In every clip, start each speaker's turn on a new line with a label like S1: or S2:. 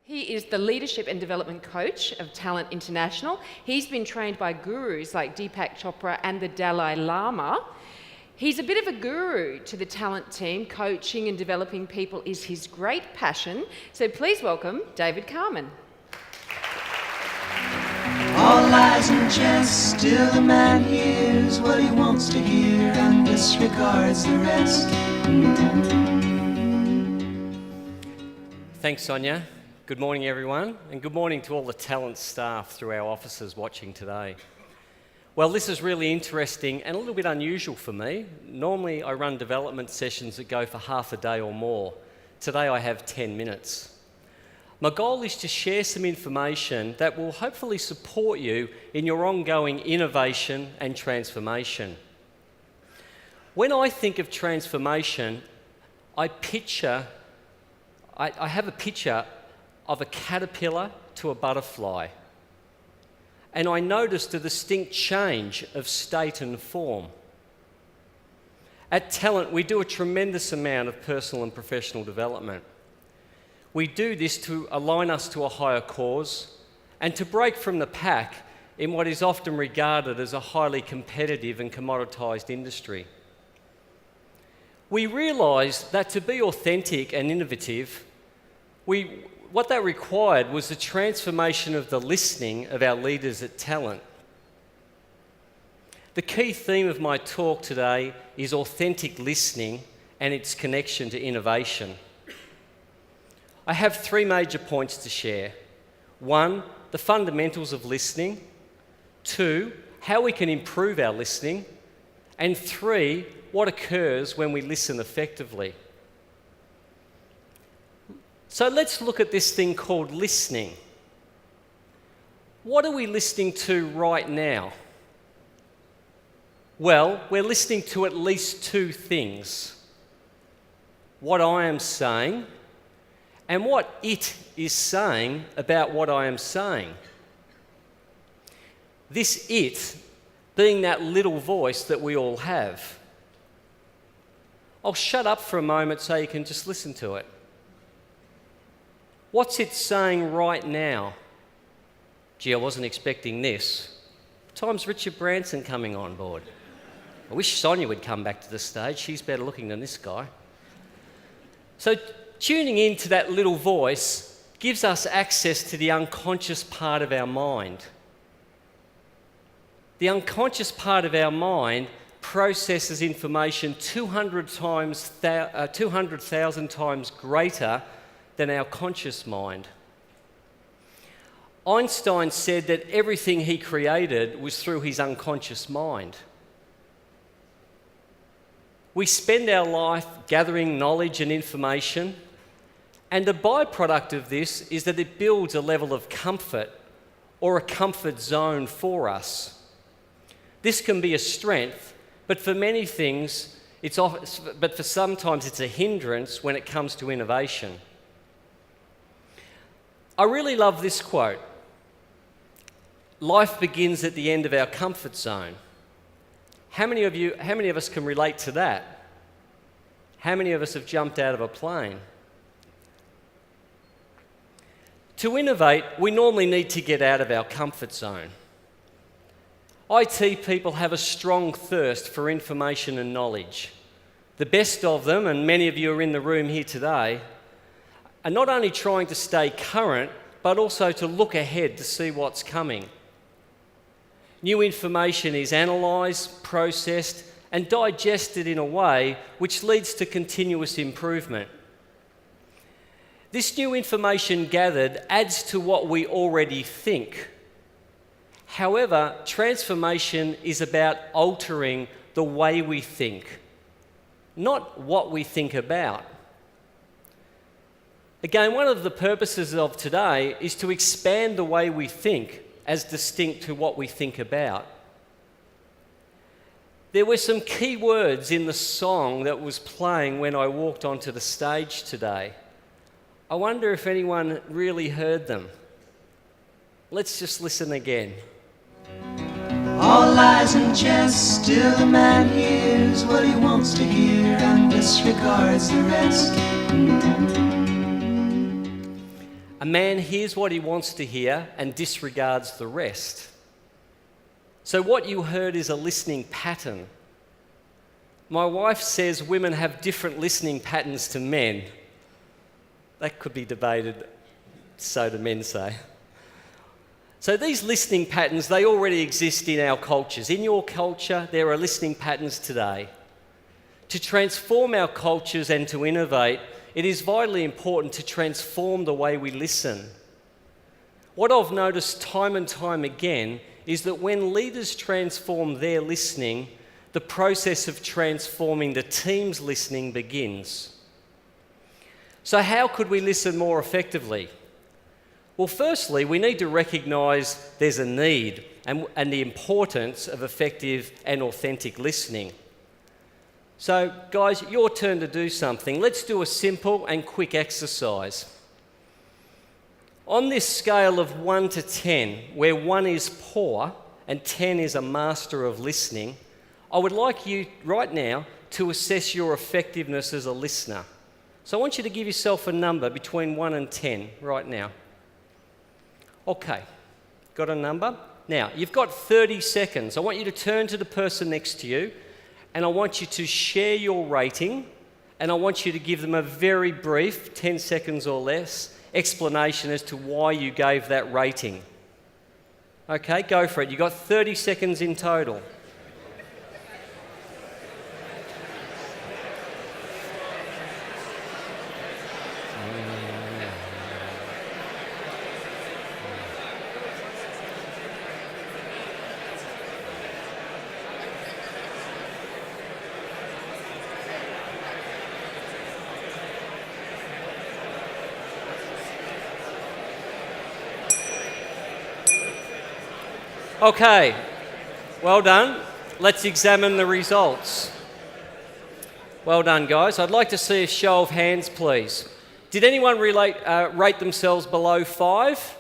S1: He is the leadership and development coach of Talent International. He's been trained by gurus like Deepak Chopra and the Dalai Lama. He's a bit of a guru to the talent team. Coaching and developing people is his great passion. So please welcome David Carman.
S2: All lies and jest, still the man hears what he wants to hear and disregards the rest.
S3: Thanks, Sonia. Good morning, everyone, and good morning to all the talent staff through our offices watching today. Well, this is really interesting and a little bit unusual for me. Normally, I run development sessions that go for half a day or more. Today, I have 10 minutes. My goal is to share some information that will hopefully support you in your ongoing innovation and transformation. When I think of transformation, I have a picture of a caterpillar to a butterfly. And I noticed a distinct change of state and form. At Talent, we do a tremendous amount of personal and professional development. We do this to align us to a higher cause and to break from the pack in what is often regarded as a highly competitive and commoditised industry. We realised that to be authentic and innovative, what that required was the transformation of the listening of our leaders at Talent. The key theme of my talk today is authentic listening and its connection to innovation. I have 3 major points to share. 1, the fundamentals of listening. 2, how we can improve our listening. And 3, what occurs when we listen effectively. So let's look at this thing called listening. What are we listening to right now? Well, we're listening to at least 2 things. What I am saying and what it is saying about what I am saying. This it being that little voice that we all have. I'll shut up for a moment so you can just listen to it. What's it saying right now? Gee, I wasn't expecting this. Time's Richard Branson coming on board. I wish Sonia would come back to the stage. She's better looking than this guy. So tuning into that little voice gives us access to the unconscious part of our mind. The unconscious part of our mind processes information 200,000 times greater than our conscious mind. Einstein said that everything he created was through his unconscious mind. We spend our life gathering knowledge and information, and the byproduct of this is that it builds a level of comfort or a comfort zone for us. This can be a strength, but for many things, sometimes it's a hindrance when it comes to innovation. I really love this quote. Life begins at the end of our comfort zone. How many of us can relate to that? How many of us have jumped out of a plane? To innovate, we normally need to get out of our comfort zone. IT people have a strong thirst for information and knowledge. The best of them, and many of you are in the room here today, are not only trying to stay current, but also to look ahead to see what's coming. New information is analysed, processed, and digested in a way which leads to continuous improvement. This new information gathered adds to what we already think. However, transformation is about altering the way we think, not what we think about. Again, one of the purposes of today is to expand the way we think as distinct to what we think about. There were some key words in the song that was playing when I walked onto the stage today. I wonder if anyone really heard them. Let's just listen again.
S2: All lies and jest, still the man hears what he wants to hear and disregards the rest.
S3: A man hears what he wants to hear and disregards the rest. So what you heard is a listening pattern. My wife says women have different listening patterns to men. That could be debated, so do men say. So these listening patterns, they already exist in our cultures. In your culture, there are listening patterns today. To transform our cultures and to innovate, it is vitally important to transform the way we listen. What I've noticed time and time again is that when leaders transform their listening, the process of transforming the team's listening begins. So how could we listen more effectively? Well, firstly, we need to recognise there's a need and the importance of effective and authentic listening. So, guys, your turn to do something. Let's do a simple and quick exercise. On this scale of 1 to 10, where 1 is poor and 10 is a master of listening, I would like you right now to assess your effectiveness as a listener. So I want you to give yourself a number between 1 and 10 right now. Okay, got a number? Now, you've got 30 seconds. I want you to turn to the person next to you and I want you to share your rating and I want you to give them a very brief, 10 seconds or less, explanation as to why you gave that rating. Okay, go for it. You've got 30 seconds in total. Okay, well done. Let's examine the results. Well done, guys. I'd like to see a show of hands, please. Did anyone rate themselves below 5?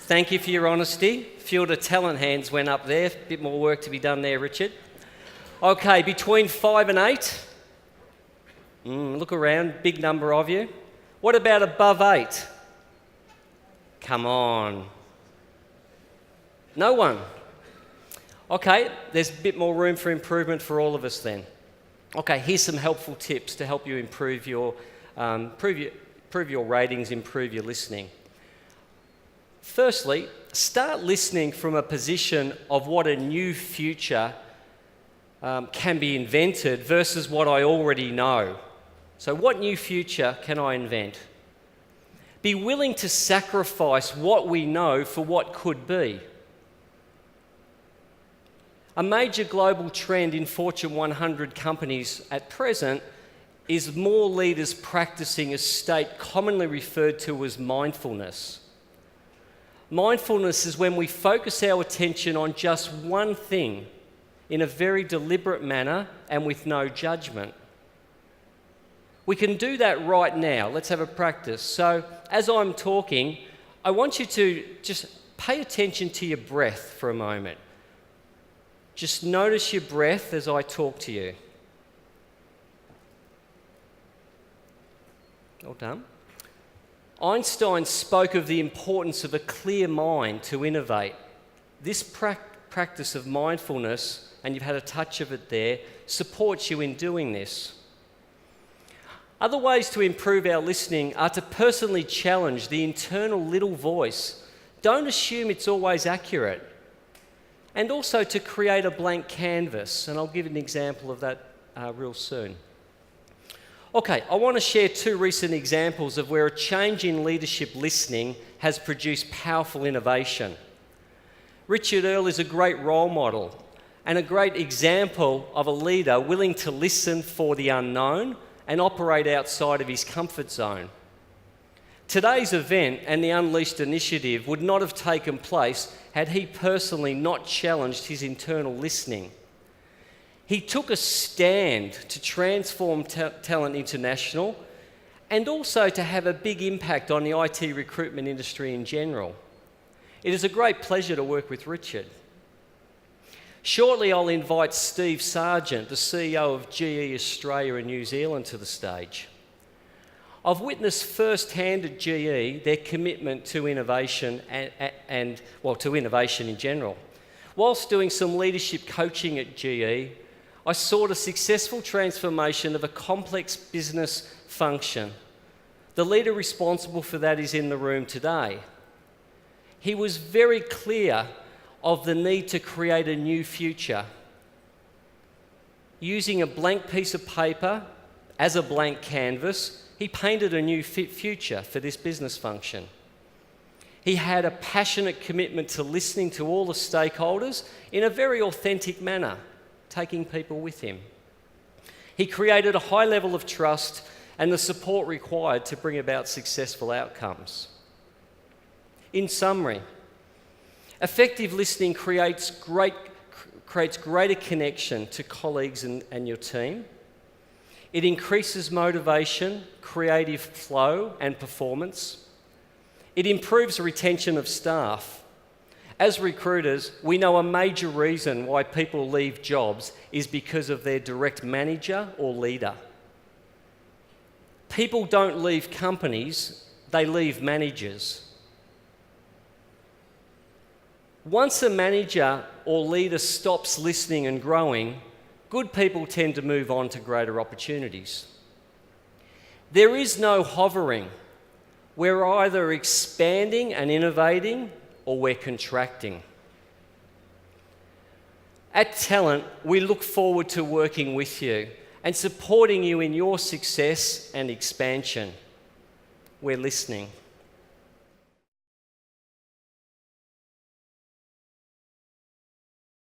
S3: Thank you for your honesty. A few of the talent hands went up there. A bit more work to be done there, Richard. Okay, between 5 and 8? Look around, big number of you. What about above 8? Come on. No one. Okay, there's a bit more room for improvement for all of us then. Okay, here's some helpful tips to help you improve your ratings, improve your listening. Firstly, start listening from a position of what a new future can be invented versus what I already know. So what new future can I invent? Be willing to sacrifice what we know for what could be. A major global trend in Fortune 100 companies at present is more leaders practicing a state commonly referred to as mindfulness. Mindfulness is when we focus our attention on just one thing in a very deliberate manner and with no judgment. We can do that right now. Let's have a practice. So as I'm talking, I want you to just pay attention to your breath for a moment. Just notice your breath as I talk to you. Well done. Einstein spoke of the importance of a clear mind to innovate. This practice of mindfulness, and you've had a touch of it there, supports you in doing this. Other ways to improve our listening are to personally challenge the internal little voice. Don't assume it's always accurate. And also to create a blank canvas, and I'll give an example of that real soon. Okay, I want to share 2 recent examples of where a change in leadership listening has produced powerful innovation. Richard Earle is a great role model and a great example of a leader willing to listen for the unknown and operate outside of his comfort zone. Today's event and the Unleashed initiative would not have taken place had he personally not challenged his internal listening. He took a stand to transform Talent International and also to have a big impact on the IT recruitment industry in general. It is a great pleasure to work with Richard. Shortly, I'll invite Steve Sargent, the CEO of GE Australia and New Zealand, to the stage. I've witnessed firsthand at GE their commitment to innovation and to innovation in general. Whilst doing some leadership coaching at GE, I saw the successful transformation of a complex business function. The leader responsible for that is in the room today. He was very clear of the need to create a new future. Using a blank piece of paper as a blank canvas, he painted a new future for this business function. He had a passionate commitment to listening to all the stakeholders in a very authentic manner, taking people with him. He created a high level of trust and the support required to bring about successful outcomes. In summary, effective listening creates greater connection to colleagues and your team. It increases motivation, creative flow and performance. It improves retention of staff. As recruiters, we know a major reason why people leave jobs is because of their direct manager or leader. People don't leave companies, they leave managers. Once a manager or leader stops listening and growing, good people tend to move on to greater opportunities. There is no hovering. We're either expanding and innovating or we're contracting. At Talent, we look forward to working with you and supporting you in your success and expansion. We're listening.